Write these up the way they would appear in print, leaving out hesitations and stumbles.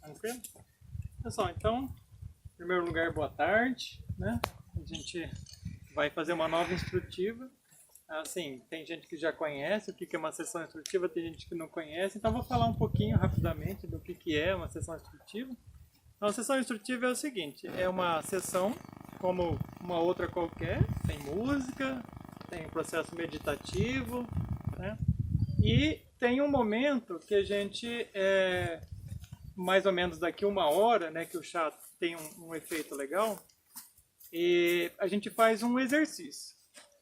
Tranquilo? Pessoal, então, em primeiro lugar, boa tarde, né? A gente vai fazer uma nova instrutiva. Assim, tem gente que já conhece o que é uma sessão instrutiva, tem gente que não conhece, então vou falar um pouquinho rapidamente do que é uma sessão instrutiva. Então, a sessão instrutiva é o seguinte, é uma sessão como uma outra qualquer, tem música, tem processo meditativo, né? E tem um momento que a gente, mais ou menos daqui uma hora, né, que o chá tem um efeito legal, e a gente faz um exercício.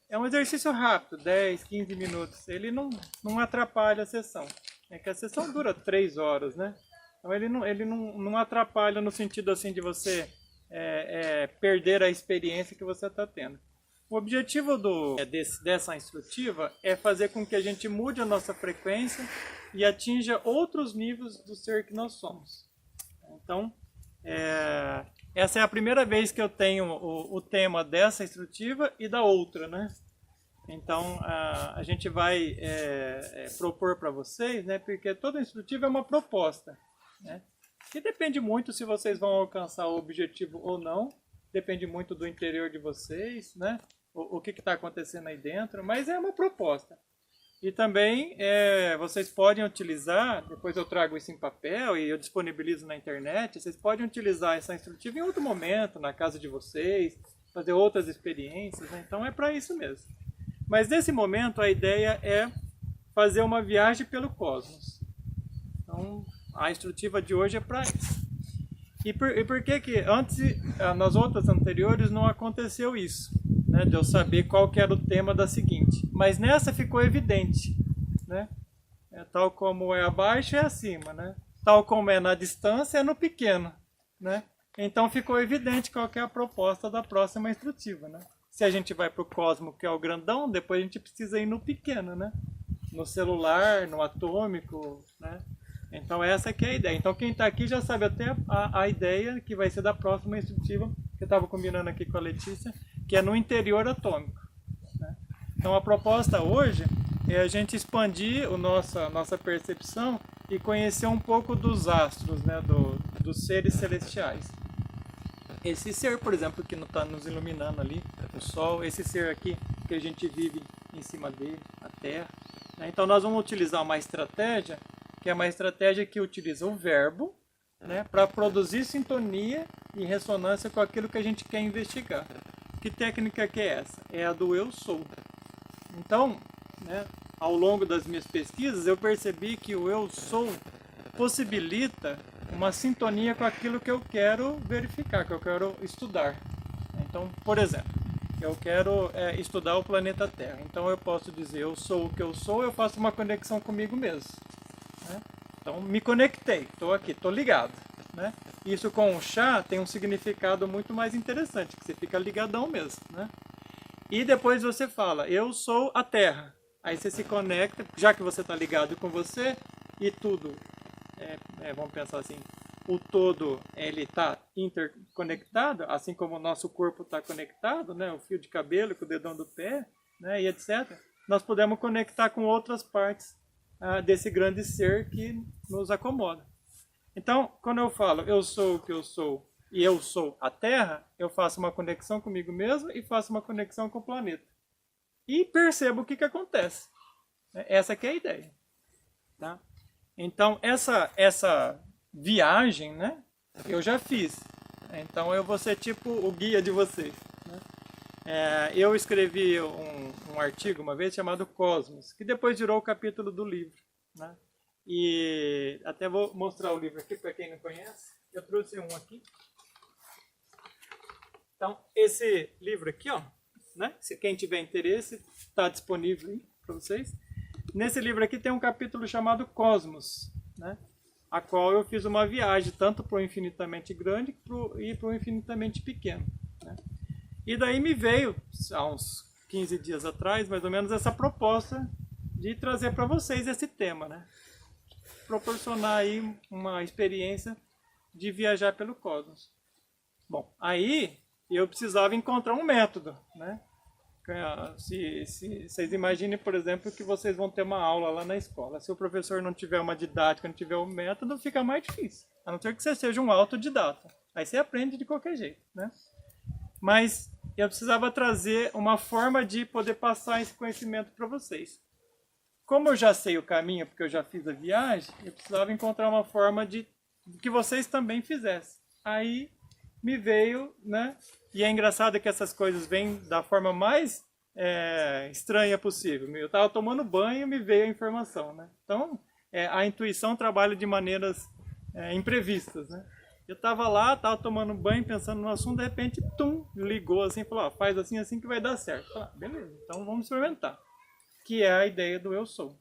É um exercício rápido, 10, 15 minutos. Ele não atrapalha a sessão. É que a sessão dura 3 horas, né? Então ele não atrapalha no sentido assim de você perder a experiência que você está tendo. O objetivo dessa instrutiva é fazer com que a gente mude a nossa frequência e atinja outros níveis do ser que nós somos. Então, essa é a primeira vez que eu tenho o tema dessa instrutiva e da outra, né? Então, a gente vai propor para vocês, né? Porque toda instrutiva é uma proposta, né? E depende muito se vocês vão alcançar o objetivo ou não. Depende muito do interior de vocês, né? O que está acontecendo aí dentro, mas é uma proposta. E também vocês podem utilizar, depois eu trago isso em papel e eu disponibilizo na internet, vocês podem utilizar essa instrutiva em outro momento, na casa de vocês, fazer outras experiências, né? Então é para isso mesmo. Mas nesse momento a ideia é fazer uma viagem pelo cosmos. Então a instrutiva de hoje é para isso. E por que antes, nas outras anteriores, não aconteceu isso? Né, de eu saber qual que era o tema da seguinte. Mas nessa ficou evidente. Né? Tal como é abaixo, é acima. Né? Tal como é na distância, é no pequeno. Né? Então ficou evidente qual que é a proposta da próxima instrutiva. Né? Se a gente vai para o cosmo, que é o grandão, depois a gente precisa ir no pequeno. Né? No celular, no atômico. Né? Então essa que é a ideia. Então quem está aqui já sabe até a ideia que vai ser da próxima instrutiva, que eu estava combinando aqui com a Letícia, que é no interior atômico. Né? Então a proposta hoje é a gente expandir nossa percepção e conhecer um pouco dos astros, né? Dos seres celestiais. Esse ser, por exemplo, que está nos iluminando ali, o Sol, esse ser aqui que a gente vive em cima dele, a Terra. Né? Então nós vamos utilizar uma estratégia, que é uma estratégia que utiliza o verbo, né, para produzir sintonia e ressonância com aquilo que a gente quer investigar. Que técnica que é essa? É a do eu sou. Então, né, ao longo das minhas pesquisas, eu percebi que o eu sou possibilita uma sintonia com aquilo que eu quero verificar, que eu quero estudar. Então, por exemplo, eu quero estudar o planeta Terra. Então eu posso dizer, eu sou o que eu sou, eu faço uma conexão comigo mesmo. Né? Então, me conectei, estou aqui, estou ligado. Né? Isso com o chá tem um significado muito mais interessante, que você fica ligadão mesmo. Né? E depois você fala, eu sou a Terra. Aí você se conecta, já que você está ligado com você, e tudo, vamos pensar assim, o todo ele está interconectado, assim como o nosso corpo está conectado, né? O fio de cabelo com o dedão do pé, né? E etc. Nós podemos conectar com outras partes desse grande ser que nos acomoda. Então, quando eu falo eu sou o que eu sou e eu sou a Terra, eu faço uma conexão comigo mesmo e faço uma conexão com o planeta. E percebo o que acontece. Essa que é a ideia. Tá? Então, essa viagem, né, eu já fiz. Então, eu vou ser tipo o guia de vocês. Né? Eu escrevi um artigo uma vez chamado Cosmos, que depois virou o capítulo do livro. Né? E até vou mostrar o livro aqui para quem não conhece. Eu trouxe um aqui. Então, esse livro aqui, ó, né? Se quem tiver interesse, está disponível para vocês. Nesse livro aqui tem um capítulo chamado Cosmos, né? A qual eu fiz uma viagem tanto para o infinitamente grande e para o infinitamente pequeno. Né? E daí me veio, há uns 15 dias atrás, mais ou menos, essa proposta de trazer para vocês esse tema, né? Proporcionar aí uma experiência de viajar pelo cosmos. Bom, aí eu precisava encontrar um método, né? Se vocês imaginem, por exemplo, que vocês vão ter uma aula lá na escola. Se o professor não tiver uma didática, não tiver um método, fica mais difícil. A não ser que você seja um autodidata. Aí você aprende de qualquer jeito, né? Mas eu precisava trazer uma forma de poder passar esse conhecimento para vocês. Como eu já sei o caminho, porque eu já fiz a viagem, eu precisava encontrar uma forma de que vocês também fizessem. Aí me veio, né? E é engraçado que essas coisas vêm da forma mais estranha possível. Eu estava tomando banho e me veio a informação, né? Então, a intuição trabalha de maneiras imprevistas, né? Eu estava lá, estava tomando banho, pensando no assunto, de repente, ligou assim, falou, faz assim, assim que vai dar certo. Falei, beleza, então vamos experimentar. Que é a ideia do eu sou.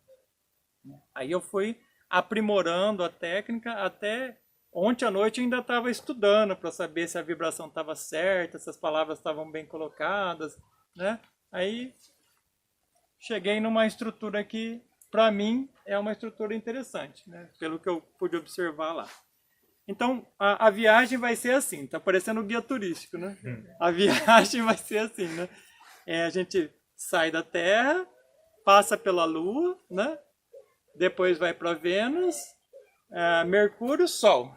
Aí eu fui aprimorando a técnica até... Ontem à noite eu ainda estava estudando para saber se a vibração estava certa, se as palavras estavam bem colocadas, né? Aí cheguei numa estrutura que, para mim, é uma estrutura interessante, né? Pelo que eu pude observar lá. Então, a viagem vai ser assim, tá parecendo um guia turístico, né? A viagem vai ser assim, né? A gente sai da Terra, passa pela Lua, né? Depois vai para Vênus, Mercúrio, Sol.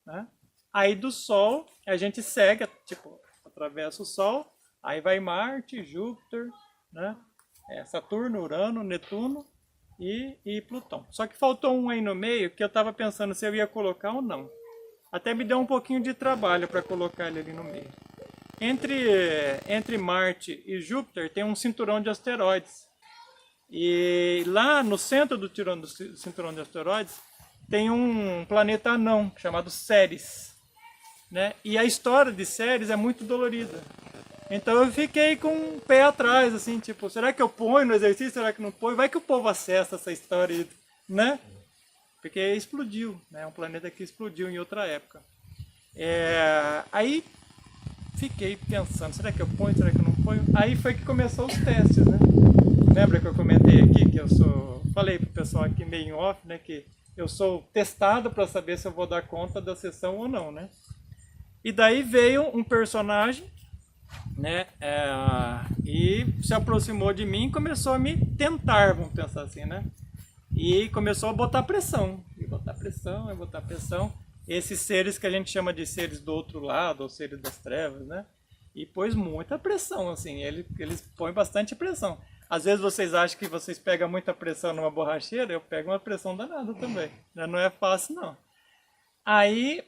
Né? Aí do Sol a gente segue, tipo, atravessa o Sol, aí vai Marte, Júpiter, né? Saturno, Urano, Netuno e Plutão. Só que faltou um aí no meio que eu estava pensando se eu ia colocar ou não. Até me deu um pouquinho de trabalho para colocar ele ali no meio. Entre Marte e Júpiter tem um cinturão de asteroides. E lá no centro do cinturão de asteroides tem um planeta anão chamado Ceres, né? E a história de Ceres é muito dolorida. Então eu fiquei com um pé atrás, assim, tipo, será que eu ponho no exercício, será que não ponho? Vai que o povo acessa essa história, né? Porque explodiu, né? É um planeta que explodiu em outra época. Aí fiquei pensando, será que eu ponho, será que eu não ponho? Aí foi que começou os testes, né? Lembra que eu comentei aqui que falei pro pessoal aqui meio em off, né, que eu sou testado para saber se eu vou dar conta da sessão ou não, né? E daí veio um personagem, né, e se aproximou de mim e começou a me tentar, vamos pensar assim, né? E começou a botar pressão, e botar pressão, e botar pressão. Esses seres que a gente chama de seres do outro lado, ou seres das trevas, né? E pôs muita pressão, assim, eles põem bastante pressão. Às vezes vocês acham que vocês pegam muita pressão numa borracheira, eu pego uma pressão danada também. Não é fácil, não. Aí,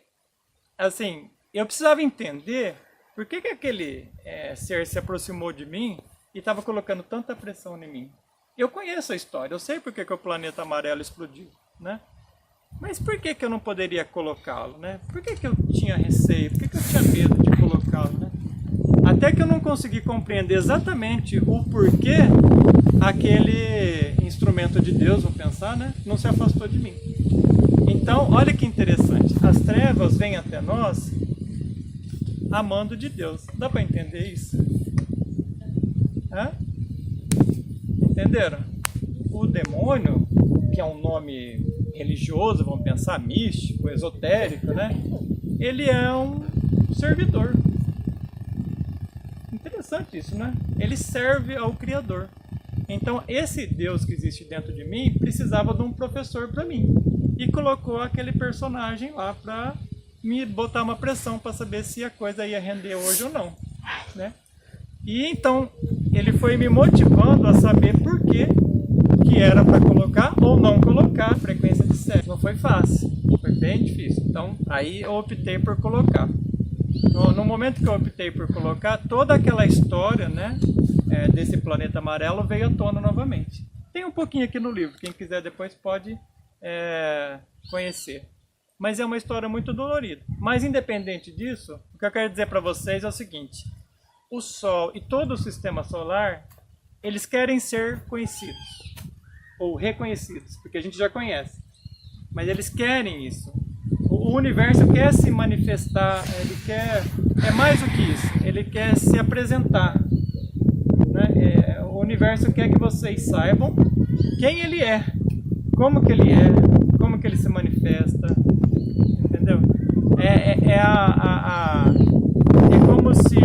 assim, eu precisava entender por que aquele ser se aproximou de mim e estava colocando tanta pressão em mim. Eu conheço a história, eu sei por que o planeta amarelo explodiu, né? Mas por que eu não poderia colocá-lo, né? Por que eu tinha receio, por que eu tinha medo de colocá-lo, né? Até que eu não consegui compreender exatamente o porquê aquele instrumento de Deus, vamos pensar, né, não se afastou de mim. Então, olha que interessante. As trevas vêm até nós amando de Deus. Dá para entender isso? Entenderam? O demônio, que é um nome religioso, vamos pensar, místico, esotérico, né? Ele é um servidor. Interessante isso, né? Ele serve ao Criador. Então, esse Deus que existe dentro de mim precisava de um professor para mim. E colocou aquele personagem lá para me botar uma pressão para saber se a coisa ia render hoje ou não, né? E então, ele foi me motivando a saber por que era para colocar ou não colocar a frequência de sexo. Não foi fácil, foi bem difícil. Então, aí eu optei por colocar. No momento que eu optei por colocar, toda aquela história, né, desse planeta amarelo veio à tona novamente. Tem um pouquinho aqui no livro, quem quiser depois pode conhecer. Mas é uma história muito dolorida. Mas independente disso, o que eu quero dizer para vocês é o seguinte: o Sol e todo o sistema solar, eles querem ser conhecidos, ou reconhecidos, porque a gente já conhece. Mas eles querem isso. O universo quer se manifestar, ele quer, mais do que isso, ele quer se apresentar, né? O universo quer que vocês saibam quem ele é, como que ele se manifesta, entendeu? É como se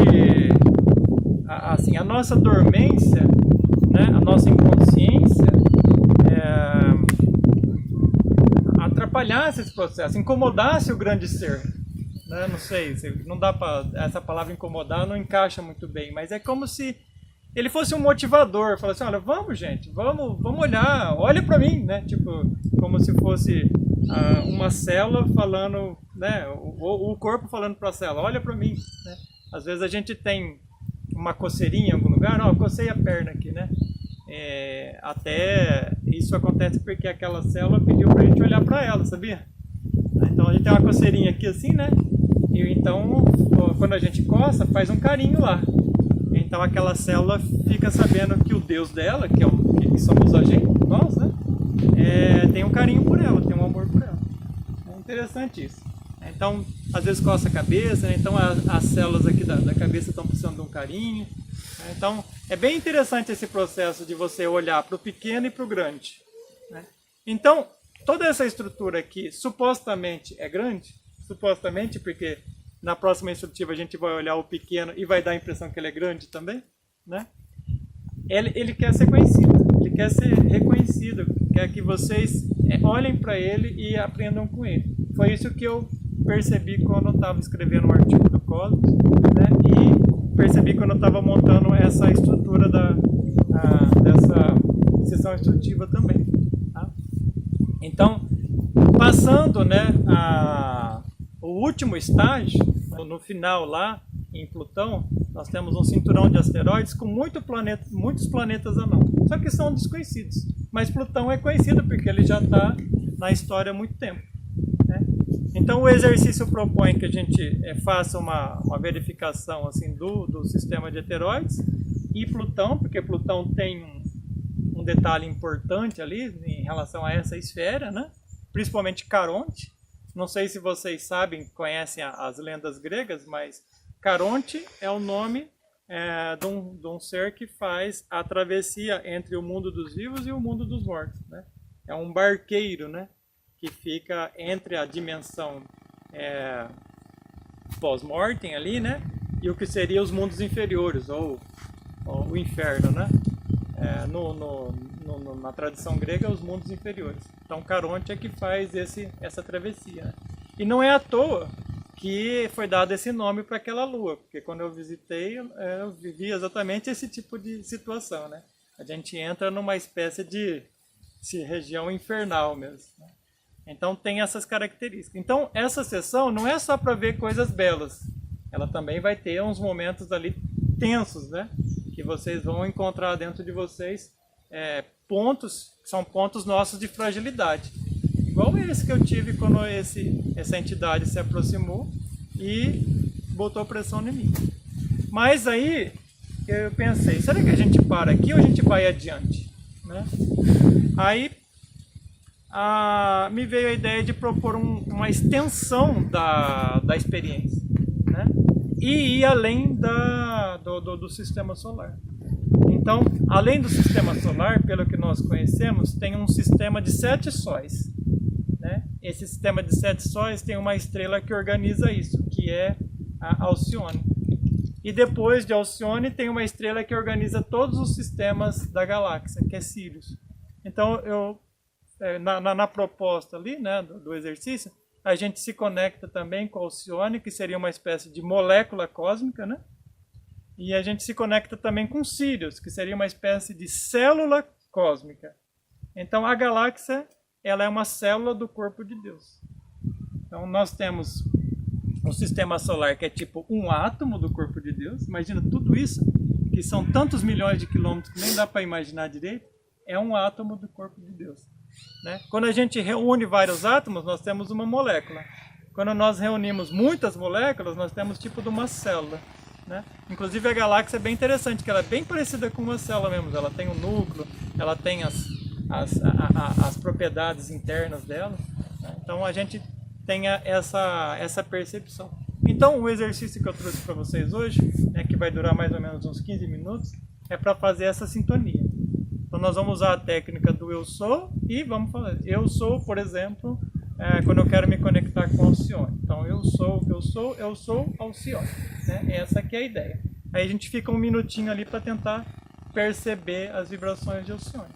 a assim, a nossa dormência, né, a nossa inconsciência, atrapalhasse esse processo, incomodasse o grande ser, né? Não sei, não dá para, essa palavra incomodar não encaixa muito bem, mas é como se ele fosse um motivador, falasse assim, olha, vamos gente, vamos olhar, olha para mim, né? Tipo, como se fosse uma célula falando, né? O corpo falando para a célula, olha para mim, né? Às vezes a gente tem uma coceirinha em algum lugar, não, eu cocei a perna aqui, né? Até isso acontece porque aquela célula pediu pra gente olhar para ela, sabia? Então a gente tem uma coceirinha aqui assim, né? E então quando a gente coça, faz um carinho lá. Então aquela célula fica sabendo que o Deus dela, que somos a gente, nós, né? Tem um carinho por ela, tem um amor por ela. É interessante isso. Então, às vezes coça a cabeça, né? Então as células aqui da cabeça estão precisando de um carinho. Né? Então, é bem interessante esse processo de você olhar para o pequeno e para o grande. Né? Então, toda essa estrutura aqui, supostamente é grande, supostamente porque na próxima instrutiva a gente vai olhar o pequeno e vai dar a impressão que ele é grande também, né? Ele quer ser conhecido, ele quer ser reconhecido, quer que vocês olhem para ele e aprendam com ele. Foi isso que eu percebi quando eu estava escrevendo um artigo do Cosmos, né? E percebi quando eu estava montando essa estrutura dessa sessão instrutiva também. Tá? Então, passando, né, o último estágio, no final lá em Plutão, nós temos um cinturão de asteroides com muitos planetas anãos. Só que são desconhecidos. Mas Plutão é conhecido porque ele já está na história há muito tempo. Né? Então o exercício propõe que a gente faça uma verificação assim, do sistema de asteroides e Plutão, porque Plutão tem um detalhe importante ali em relação a essa esfera, né? Principalmente Caronte. Não sei se vocês sabem, conhecem as lendas gregas, mas Caronte é o nome de um ser que faz a travessia entre o mundo dos vivos e o mundo dos mortos. Né? É um barqueiro, né? Que fica entre a dimensão pós-mortem ali, né? E o que seria os mundos inferiores, ou o inferno, né? Na tradição grega, os mundos inferiores. Então, Caronte é que faz essa travessia. Né? E não é à toa que foi dado esse nome para aquela lua, porque quando eu visitei, eu vivi exatamente esse tipo de situação. Né? A gente entra numa espécie de região infernal mesmo. Né? Então, tem essas características. Então, essa sessão não é só para ver coisas belas, ela também vai ter uns momentos ali tensos, né? Que vocês vão encontrar dentro de vocês pontos, que são pontos nossos de fragilidade. Igual esse que eu tive quando essa entidade se aproximou e botou pressão em mim. Mas aí eu pensei, será que a gente para aqui ou a gente vai adiante? Né? Aí me veio a ideia de propor uma extensão da experiência. Né? E ir além do sistema solar. Então, além do sistema solar, pelo que nós conhecemos, tem um sistema de 7 sóis. Né? Esse sistema de 7 sóis tem uma estrela que organiza isso, que é a Alcione. E depois de Alcione tem uma estrela que organiza todos os sistemas da galáxia, que é Sirius. Então, na proposta ali, né, do exercício, a gente se conecta também com a Alcione, que seria uma espécie de molécula cósmica, né? E a gente se conecta também com Sirius, que seria uma espécie de célula cósmica. Então a galáxia, ela é uma célula do corpo de Deus. Então nós temos um sistema solar que é tipo um átomo do corpo de Deus. Imagina tudo isso, que são tantos milhões de quilômetros que nem dá para imaginar direito, é um átomo do corpo de Deus. Né? Quando a gente reúne vários átomos, nós temos uma molécula. Quando nós reunimos muitas moléculas, nós temos tipo de uma célula. Né? Inclusive a galáxia é bem interessante, que ela é bem parecida com uma célula mesmo. Ela tem um núcleo, ela tem as propriedades internas dela. Né? Então a gente tem essa percepção. Então o exercício que eu trouxe para vocês hoje, né, que vai durar mais ou menos uns 15 minutos, é para fazer essa sintonia. Então nós vamos usar a técnica do eu sou e vamos falar. Eu sou, por exemplo, quando eu quero me conectar com Alcione. Então eu sou o que eu sou Alcione. Né? Essa aqui é a ideia. Aí a gente fica um minutinho ali para tentar perceber as vibrações de Alcione.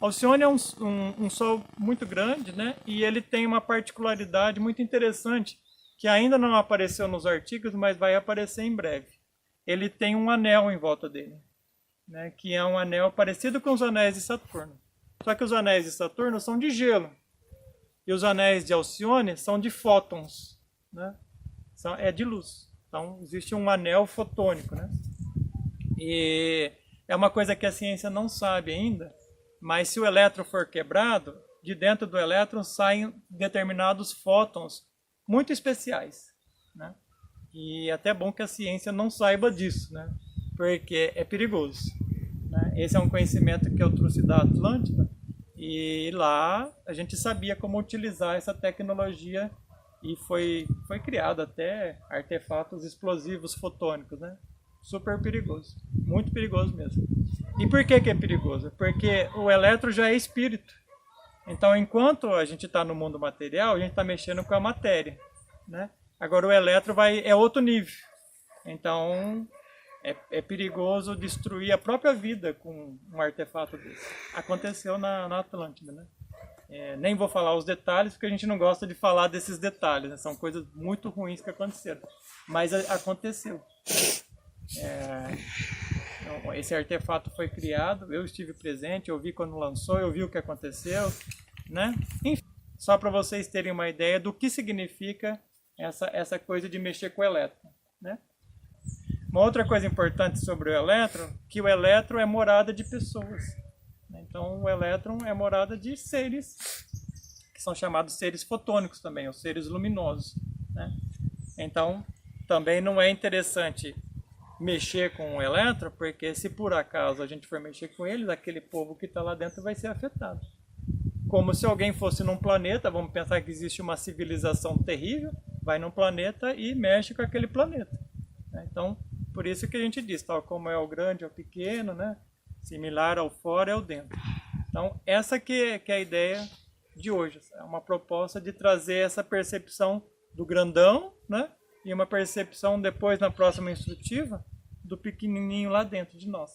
Alcione é um sol muito grande, né? E ele tem uma particularidade muito interessante que ainda não apareceu nos artigos, mas vai aparecer em breve. Ele tem um anel em volta dele, né? Que é um anel parecido com os anéis de Saturno. Só que os anéis de Saturno são de gelo e os anéis de Alcione são de fótons, né? É de luz. Então existe um anel fotônico, né? E é uma coisa que a ciência não sabe ainda, mas se o elétron for quebrado, de dentro do elétron saem determinados fótons muito especiais, né? E é até bom que a ciência não saiba disso, né? Porque é perigoso, né? Esse é um conhecimento que eu trouxe da Atlântida e lá a gente sabia como utilizar essa tecnologia e foi criado até artefatos explosivos fotônicos, né? Super perigoso, muito perigoso mesmo. E por que é perigoso? Porque o elétron já é espírito. Então, enquanto a gente está no mundo material, a gente está mexendo com a matéria, né? Agora o elétron é outro nível. Então, é perigoso destruir a própria vida com um artefato desse. Aconteceu na Atlântida, né? Nem vou falar os detalhes, porque a gente não gosta de falar desses detalhes, né? São coisas muito ruins que aconteceram. Mas aconteceu. Esse artefato foi criado, eu estive presente, eu vi quando lançou, eu vi o que aconteceu, né? Enfim, só para vocês terem uma ideia do que significa essa coisa de mexer com o elétron, né? Uma outra coisa importante sobre o elétron, que o elétron é morada de pessoas. Então o elétron é morada de seres, que são chamados seres fotônicos também, ou seres luminosos, né? Então também não é interessante mexer com o elétron, porque se por acaso a gente for mexer com eles, aquele povo que está lá dentro vai ser afetado. Como se alguém fosse num planeta, vamos pensar que existe uma civilização terrível, vai num planeta e mexe com aquele planeta. Então, por isso que a gente diz, tal como é o grande é o pequeno, né? Similar ao fora é o dentro. Então, essa que é a ideia de hoje. É uma proposta de trazer essa percepção do grandão, né? E uma percepção depois, na próxima instrutiva, do pequenininho lá dentro de nós.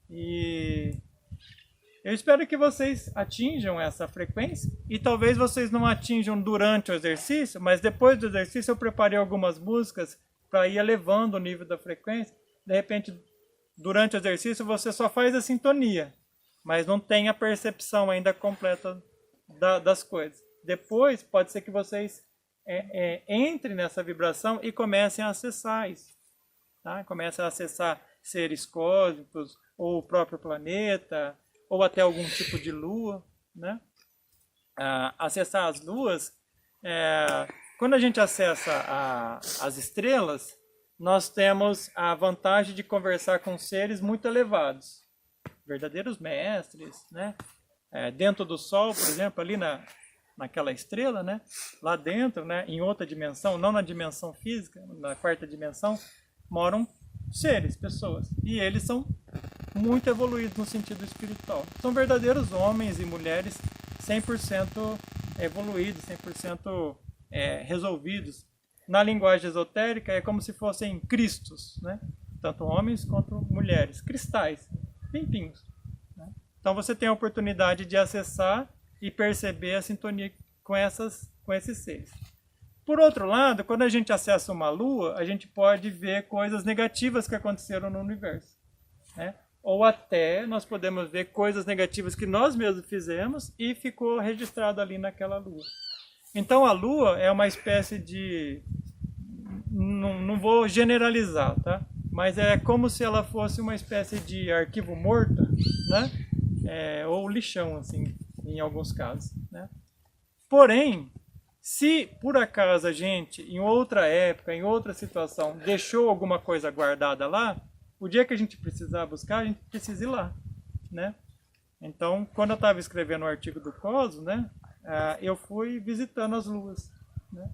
E eu espero que vocês atinjam essa frequência e talvez vocês não atinjam durante o exercício, mas depois do exercício eu preparei algumas músicas para ir elevando o nível da frequência. De repente, durante o exercício você só faz a sintonia, mas não tem a percepção ainda completa das coisas. Depois pode ser que vocês entrem nessa vibração e comecem a acessar isso, tá? Comecem a acessar seres cósmicos, ou o próprio planeta, ou até algum tipo de lua, né? Acessar as luas, quando a gente acessa as estrelas, nós temos a vantagem de conversar com seres muito elevados, verdadeiros mestres, né? Dentro do Sol, por exemplo, ali naquela estrela, né? Lá dentro, né? Em outra dimensão, não na dimensão física, na quarta dimensão, moram seres, pessoas. E eles são muito evoluídos no sentido espiritual. São verdadeiros homens e mulheres 100% evoluídos, 100% resolvidos. Na linguagem esotérica é como se fossem cristos, né? Tanto homens quanto mulheres, cristais, limpinhos, né? Então você tem a oportunidade de acessar e perceber a sintonia com esses seres. Por outro lado, quando a gente acessa uma lua, a gente pode ver coisas negativas que aconteceram no universo, né? Ou até nós podemos ver coisas negativas que nós mesmos fizemos e ficou registrado ali naquela lua. Então a lua é uma espécie de... Não vou generalizar, tá? Mas é como se ela fosse uma espécie de arquivo morto, né? Ou lixão, assim, em alguns casos, né? Porém, se por acaso a gente, em outra época, em outra situação, deixou alguma coisa guardada lá, o dia que a gente precisar buscar, a gente precisa ir lá, né? Então, quando eu estava escrevendo o artigo do Cosmos, né? Eu fui visitando as luas, né?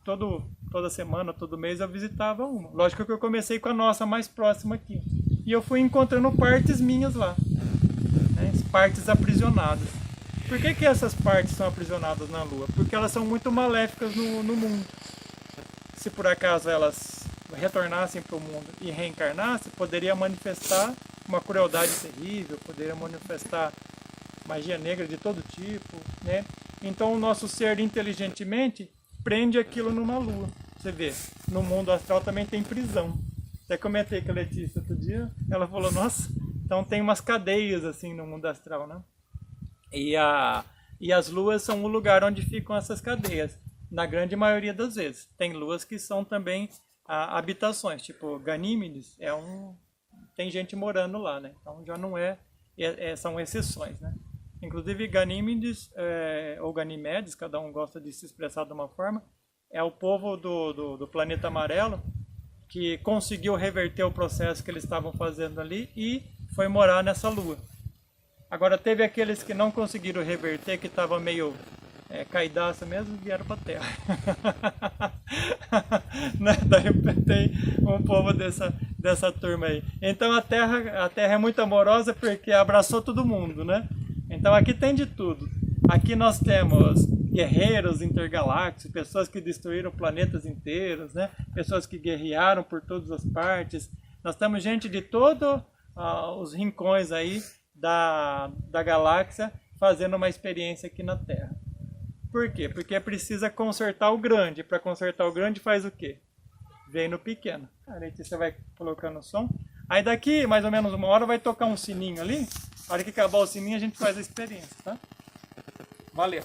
Toda semana, todo mês eu visitava uma. Lógico que eu comecei com a nossa mais próxima aqui. E eu fui encontrando partes minhas lá, né? Partes aprisionadas. Por que essas partes são aprisionadas na Lua? Porque elas são muito maléficas no mundo. Se por acaso elas retornassem para o mundo e reencarnassem, poderia manifestar uma crueldade terrível, poderia manifestar magia negra de todo tipo, né? Então o nosso ser inteligentemente prende aquilo numa lua. Você vê, no mundo astral também tem prisão. Até comentei com a Letícia outro dia, ela falou, nossa, então tem umas cadeias assim no mundo astral, né? E as luas são o lugar onde ficam essas cadeias, na grande maioria das vezes. Tem luas que são também habitações, tipo Ganímedes, tem gente morando lá, né? Então já não são exceções, né? Inclusive Ganímedes, ou Ganimedes, cada um gosta de se expressar de uma forma, é o povo do planeta amarelo que conseguiu reverter o processo que eles estavam fazendo ali e foi morar nessa lua. Agora teve aqueles que não conseguiram reverter, que estavam meio caidaço mesmo, vieram para a Terra. Né? Daí tem um povo dessa turma aí. Então a Terra é muito amorosa porque abraçou todo mundo, né? Então aqui tem de tudo. Aqui nós temos guerreiros intergalácticos, pessoas que destruíram planetas inteiros, né? Pessoas que guerrearam por todas as partes. Nós temos gente de todos os rincões aí da galáxia fazendo uma experiência aqui na Terra. Por quê? Porque precisa consertar o grande. Para consertar o grande faz o quê? Vem no pequeno. A Letícia vai colocando o som. Aí daqui mais ou menos uma hora vai tocar um sininho ali. Na hora que acabar o sininho a gente faz a experiência, tá? Valeu!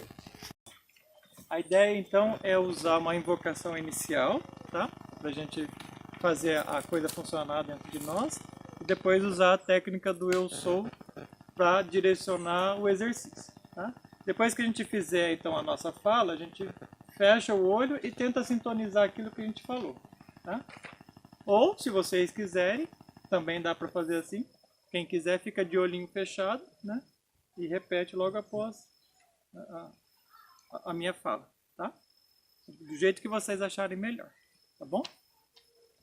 A ideia então é usar uma invocação inicial, tá? Para a gente fazer a coisa funcionar dentro de nós. E depois usar a técnica do eu sou para direcionar o exercício, tá? Depois que a gente fizer então a nossa fala, a gente fecha o olho e tenta sintonizar aquilo que a gente falou, tá? Ou, se vocês quiserem, também dá para fazer assim. Quem quiser fica de olhinho fechado, né? E repete logo após a minha fala, tá? Do jeito que vocês acharem melhor, tá bom?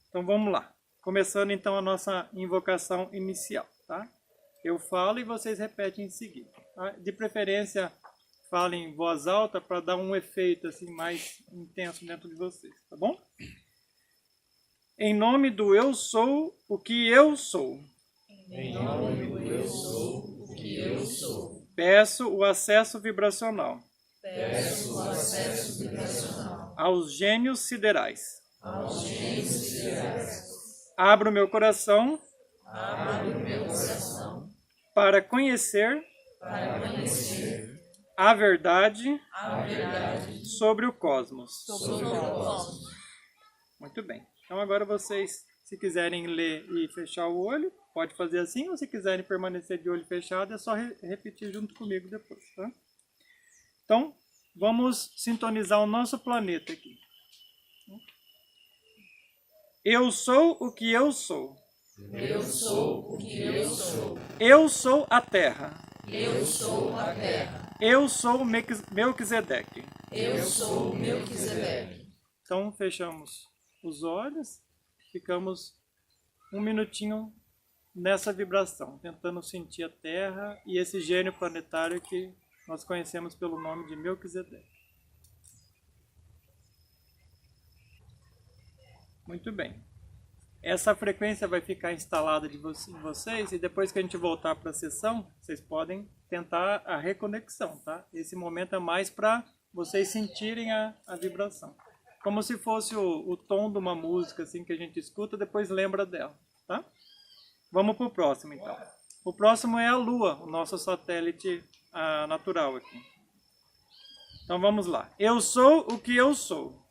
Então vamos lá. Começando então a nossa invocação inicial, tá? Eu falo e vocês repetem em seguida, tá? De preferência, falem em voz alta para dar um efeito assim mais intenso dentro de vocês, tá bom? Em nome do eu sou o que eu sou. Em nome do eu sou o que eu sou. Peço o acesso vibracional. Peço o acesso vibracional aos gênios siderais. aos gênios siderais. Abro meu coração Abro meu coração para conhecer a verdade a verdade sobre o cosmos. sobre o cosmos. Muito bem. Então agora vocês, se quiserem ler e fechar o olho, pode fazer assim, ou se quiserem permanecer de olho fechado, é só repetir junto comigo depois, tá? Então, vamos sintonizar o nosso planeta aqui. Eu sou o que eu sou. Eu sou o que eu sou. Eu sou a Terra. Eu sou a terra. Eu sou Melquisedeque. Eu sou Melquisedeque. Então, fechamos os olhos, ficamos um minutinho nessa vibração, tentando sentir a Terra e esse gênio planetário que nós conhecemos pelo nome de Melquisedeque. Muito bem. Essa frequência vai ficar instalada em vocês e depois que a gente voltar para a sessão, vocês podem tentar a reconexão, tá? Esse momento é mais para vocês sentirem a vibração. Como se fosse o tom de uma música assim que a gente escuta, depois lembra dela, tá? Vamos para o próximo então. O próximo é a Lua, o nosso satélite natural aqui. Então vamos lá. Eu sou o que eu sou.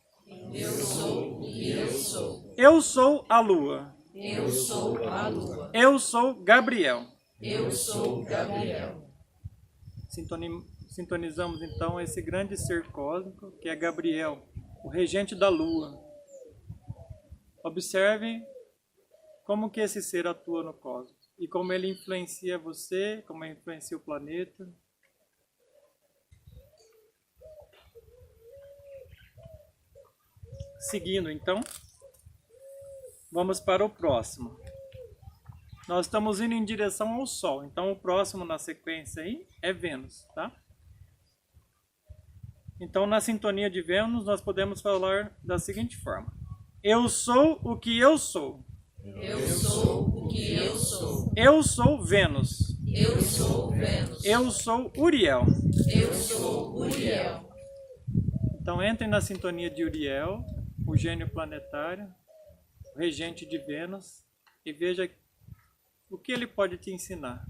Eu sou o que eu sou. Eu sou a Lua. Eu sou a lua. Eu sou Gabriel. Eu sou Gabriel. Sintonizamos então esse grande ser cósmico que é Gabriel, o regente da Lua. Observe como que esse ser atua no cosmos e como ele influencia você, como ele influencia o planeta. Seguindo então, vamos para o próximo. Nós estamos indo em direção ao Sol, então o próximo na sequência aí é Vênus, tá? Então na sintonia de Vênus nós podemos falar da seguinte forma. Eu sou o que eu sou. Eu sou o que eu sou. Eu sou Vênus. Eu sou Vênus. Eu sou Uriel. Eu sou Uriel. Então entre na sintonia de Uriel, o gênio planetário, o regente de Vênus, e veja o que ele pode te ensinar.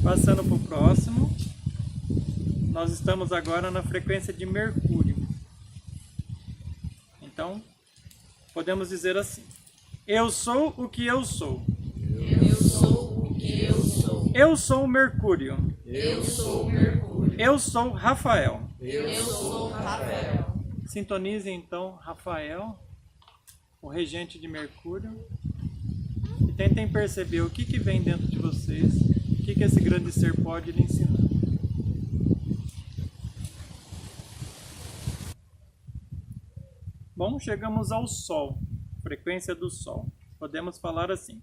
Passando para o próximo, nós estamos agora na frequência de Mercúrio. Então, podemos dizer assim: eu sou o que eu sou. Eu sou o que eu sou. Eu sou Mercúrio. Eu sou Mercúrio. Eu sou Rafael. Eu sou Rafael. Sintonize então Rafael, o regente de Mercúrio, e tentem perceber o que vem dentro de vocês, o que esse grande ser pode lhe ensinar. Bom, chegamos ao Sol, frequência do Sol. Podemos falar assim: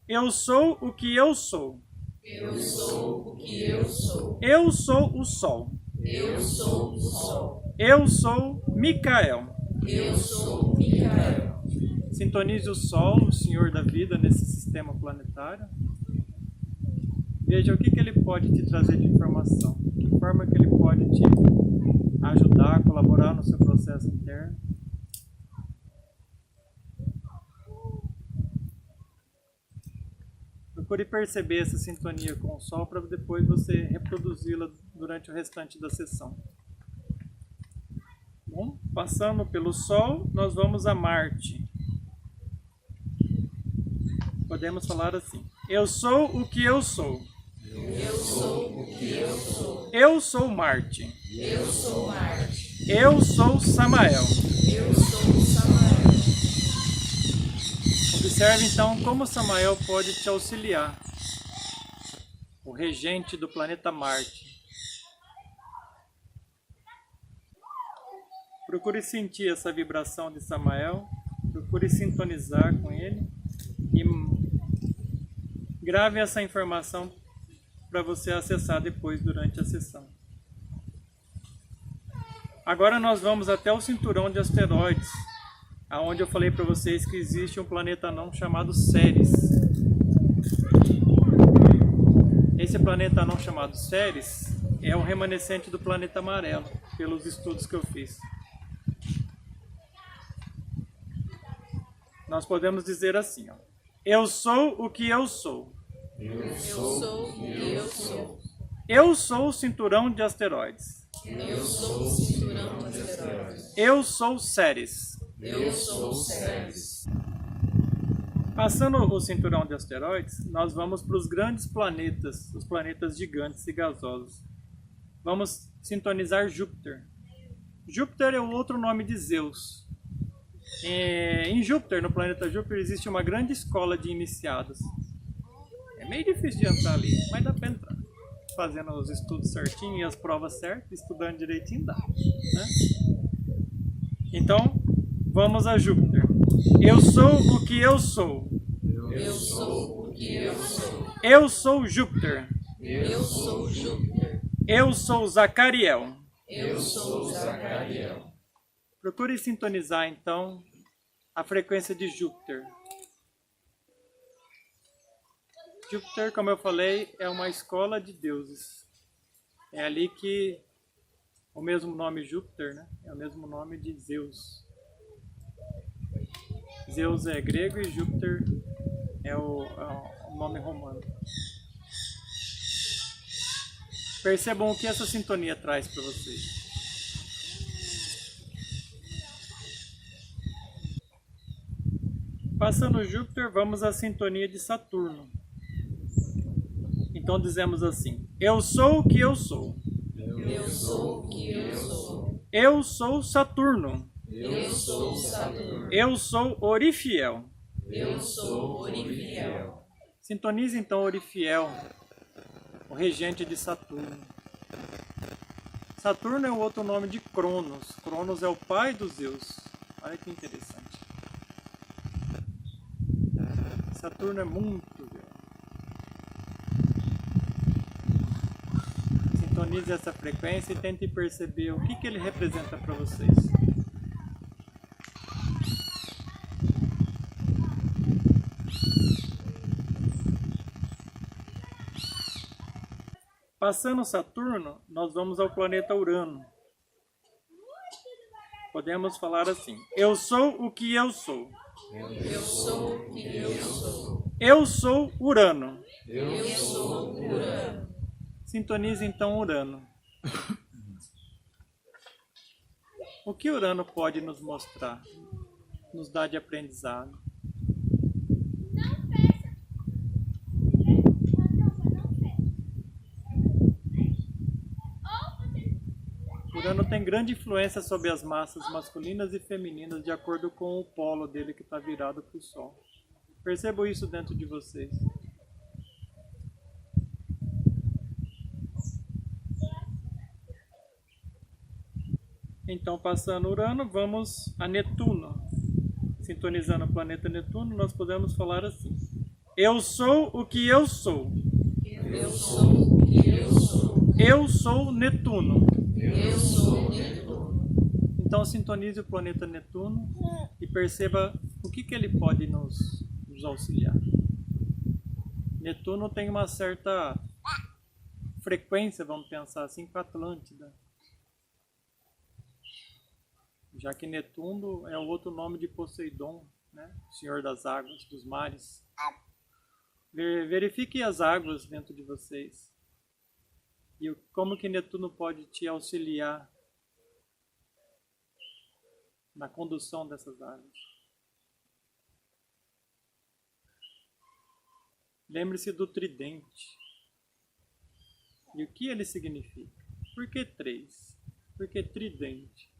eu sou o que eu sou. Eu sou o que eu sou. Eu sou o Sol. Eu sou o Sol. Eu sou Micael. Eu sou Micael. Sintonize o Sol, o Senhor da vida, nesse sistema planetário. Veja o que ele pode te trazer de informação. De que forma que ele pode te ajudar, colaborar no seu processo interno. Procure perceber essa sintonia com o Sol para depois você reproduzi-la durante o restante da sessão. Bom, passando pelo Sol, nós vamos a Marte. Podemos falar assim: eu sou o que eu sou. Eu sou o que eu sou. Eu sou Marte. Eu sou Marte. Eu sou Samael. Eu sou Samael. Observe então como Samael pode te auxiliar, o regente do planeta Marte. Procure sentir essa vibração de Samael, procure sintonizar com ele e grave essa informação para você acessar depois durante a sessão. Agora nós vamos até o cinturão de asteroides, aonde eu falei para vocês que existe um planeta anão chamado Ceres. Esse planeta anão chamado Ceres é um remanescente do planeta amarelo, pelos estudos que eu fiz. Nós podemos dizer assim, ó: eu sou o que eu sou. Eu sou o que eu sou. Eu sou o cinturão de asteroides. Eu sou o cinturão de asteroides. Eu sou Ceres. Eu sou Ceres. Passando o cinturão de asteroides, nós vamos para os grandes planetas, os planetas gigantes e gasosos. Vamos sintonizar Júpiter. Júpiter é o outro nome de Zeus. Em Júpiter, no planeta Júpiter, existe uma grande escola de iniciados. É meio difícil de entrar ali, mas dá para entrar. Fazendo os estudos certinho e as provas certas, estudando direitinho dá, né? Então, vamos a Júpiter. Eu sou o que eu sou. Eu sou o que eu sou. Eu sou Júpiter. Eu sou Júpiter. Eu sou Zacariel. Eu sou Zacariel. Procure sintonizar então a frequência de Júpiter. Júpiter, como eu falei, é uma escola de deuses. É ali que o mesmo nome Júpiter, né? É o mesmo nome de Zeus. Zeus é grego e Júpiter é o nome romano. Percebam o que essa sintonia traz para vocês. Passando Júpiter, vamos à sintonia de Saturno. Então dizemos assim: eu sou o que eu sou. Eu sou o que eu sou. Eu sou Saturno. Eu sou Saturno. Eu sou Orifiel. Eu sou Orifiel. Sintonize então Orifiel, o regente de Saturno. Saturno é o outro nome de Cronos. Cronos é o pai dos Zeus. Olha que interessante. Saturno é muito grande. sintonize essa frequência e tente perceber o que ele representa para vocês. Passando Saturno, nós vamos ao planeta Urano. Podemos falar assim: eu sou o que eu sou. Eu sou o que eu sou. Eu sou Urano. Eu sou Urano. Sintonize então Urano. O que Urano pode nos mostrar? Nos dar de aprendizado? Urano tem grande influência sobre as massas masculinas e femininas de acordo com o polo dele que está virado para o Sol. Percebo isso dentro de vocês. Então, passando Urano, vamos a Netuno. Sintonizando o planeta Netuno, nós podemos falar assim: eu sou o que eu sou. Eu sou o que eu sou. Eu sou Netuno. Eu sou Netuno. Então, sintonize o planeta Netuno e perceba o que ele pode nos auxiliar. Netuno tem uma certa frequência, vamos pensar assim, com a Atlântida. Já que Netuno é o outro nome de Poseidon, né? Senhor das águas, dos mares. Verifique as águas dentro de vocês. E como que Netuno pode te auxiliar na condução dessas águas. Lembre-se do tridente. E o que ele significa? Por que 3? Por que tridente?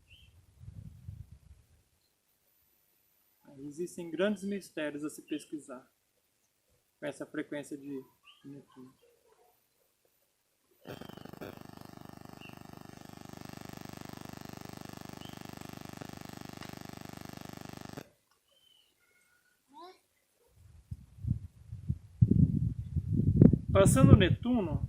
Existem grandes mistérios a se pesquisar com essa frequência de Netuno. Passando Netuno,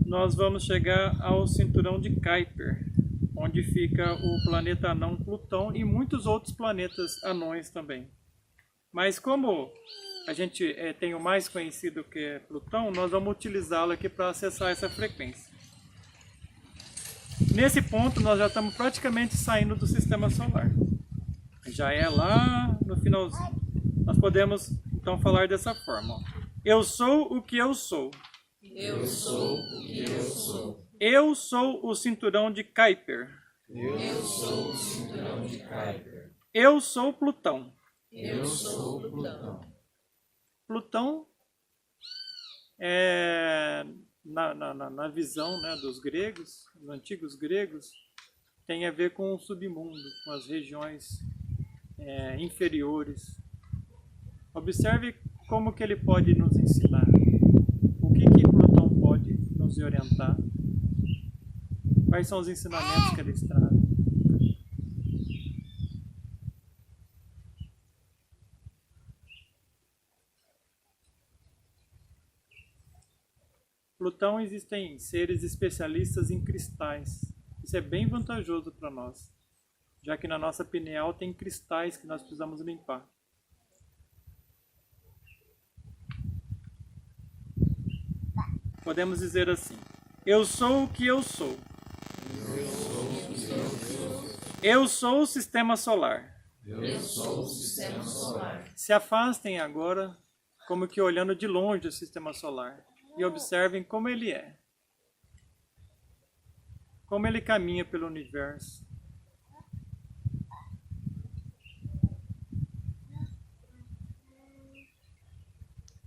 nós vamos chegar ao cinturão de Kuiper, onde fica o planeta anão Plutão e muitos outros planetas anões também. Mas como a gente tem o mais conhecido que é Plutão, nós vamos utilizá-lo aqui para acessar essa frequência. Nesse ponto nós já estamos praticamente saindo do sistema solar. Já é lá no finalzinho. Nós podemos então falar dessa forma. Eu sou o que eu sou. Eu sou o que eu sou. Eu sou o cinturão de Kuiper. Eu sou o cinturão de Kuiper. Eu sou Plutão. Eu sou Plutão. Plutão é, na visão, né, dos gregos, dos antigos gregos, tem a ver com o submundo, com as regiões inferiores. Observe como que ele pode nos ensinar. O que Plutão pode nos orientar? Quais são os ensinamentos que ele traz? Plutão existem seres especialistas em cristais. Isso é bem vantajoso para nós, já que na nossa pineal tem cristais que nós precisamos limpar. Podemos dizer assim: eu sou o que eu sou. Eu sou o sistema solar. Eu sou o sistema solar. Se afastem agora, como que olhando de longe o sistema solar, e observem como ele é. Como ele caminha pelo universo.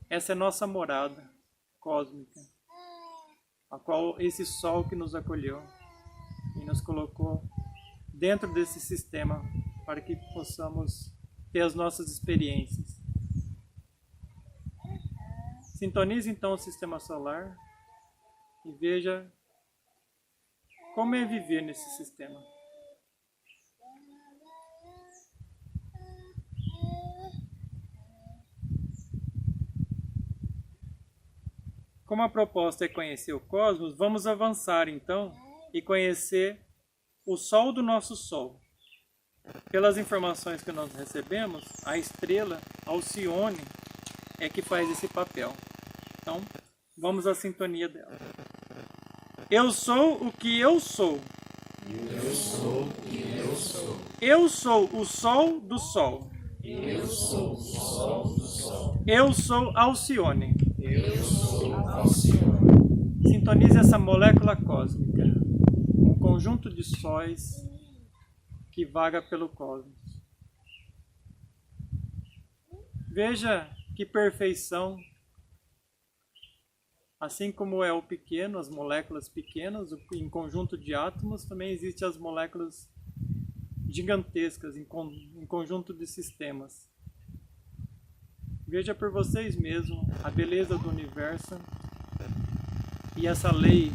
Essa é nossa morada cósmica, a qual esse Sol que nos acolheu e nos colocou dentro desse sistema para que possamos ter as nossas experiências. Sintonize então o sistema solar e veja como é viver nesse sistema. como a proposta é conhecer o cosmos, vamos avançar então e conhecer o Sol do nosso Sol. Pelas informações que nós recebemos, a estrela Alcione é que faz esse papel. Então, vamos à sintonia dela. Eu sou o que eu sou. Eu sou o que eu sou. Eu sou o Sol do Sol. Eu sou o Sol do Sol. Eu sou Alcione. Eu sou Alcione. Sintonize essa molécula cósmica, um conjunto de sóis que vaga pelo cosmos. Veja que perfeição. Assim como é o pequeno, as moléculas pequenas, em conjunto de átomos, também existem as moléculas gigantescas, em conjunto de sistemas. Veja por vocês mesmos a beleza do universo e essa lei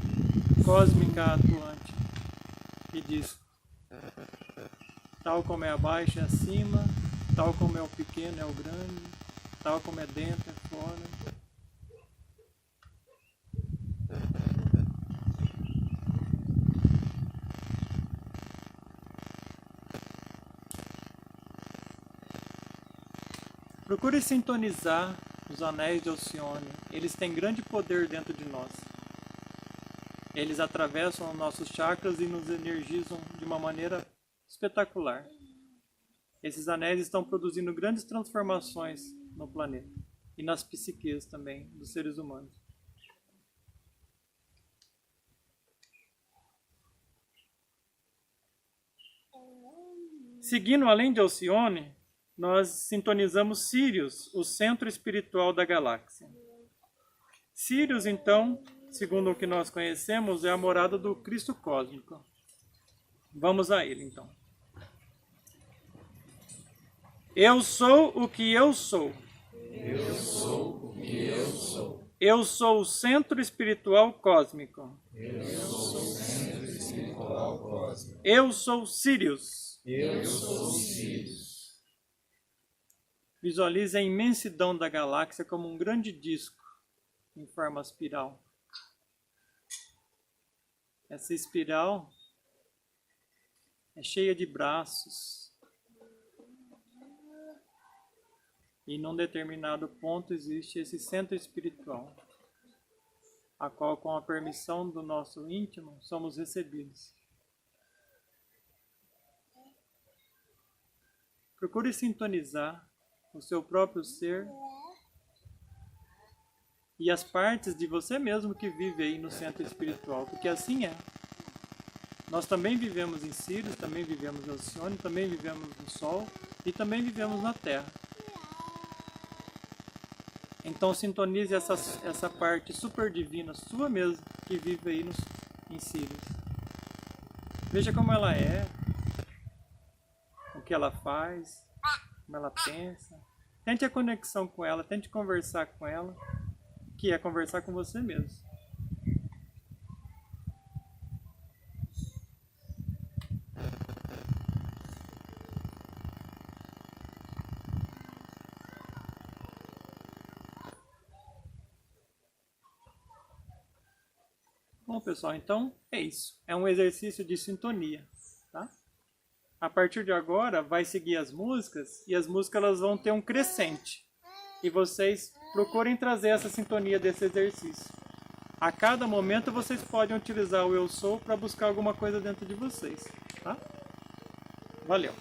cósmica atuante que diz: tal como é abaixo é acima, tal como é o pequeno é o grande, tal como é dentro é fora. Procure sintonizar os anéis de Alcione. Eles têm grande poder dentro de nós. Eles atravessam os nossos chakras e nos energizam de uma maneira espetacular. Esses anéis estão produzindo grandes transformações no planeta e nas psiques também dos seres humanos. Seguindo além de Alcione, nós sintonizamos Sírius, o centro espiritual da galáxia. Sírius, então, segundo o que nós conhecemos, é a morada do Cristo cósmico. Vamos a ele, então. Eu sou o que eu sou. Eu sou o que eu sou. Eu sou o centro espiritual cósmico. Eu sou o centro espiritual cósmico. Eu sou Sírius. Eu sou Sírius. Visualize a imensidão da galáxia como um grande disco em forma espiral. Essa espiral é cheia de braços. E num determinado ponto existe esse centro espiritual, a qual, com a permissão do nosso íntimo, somos recebidos. Procure sintonizar o seu próprio ser e as partes de você mesmo que vive aí no centro espiritual, porque assim é. Nós também vivemos em Sírius, também vivemos em Alcione, também vivemos no Sol e também vivemos na Terra. Então sintonize essa parte super divina sua mesmo que vive aí em Sírius. Veja como ela é, o que ela faz, como ela pensa. Tente a conexão com ela, tente conversar com ela, que é conversar com você mesmo. Bom, pessoal, então é isso. É um exercício de sintonia, tá? A partir de agora vai seguir as músicas e as músicas elas vão ter um crescente. E vocês procurem trazer essa sintonia desse exercício. A cada momento vocês podem utilizar o Eu Sou para buscar alguma coisa dentro de vocês, tá? Valeu!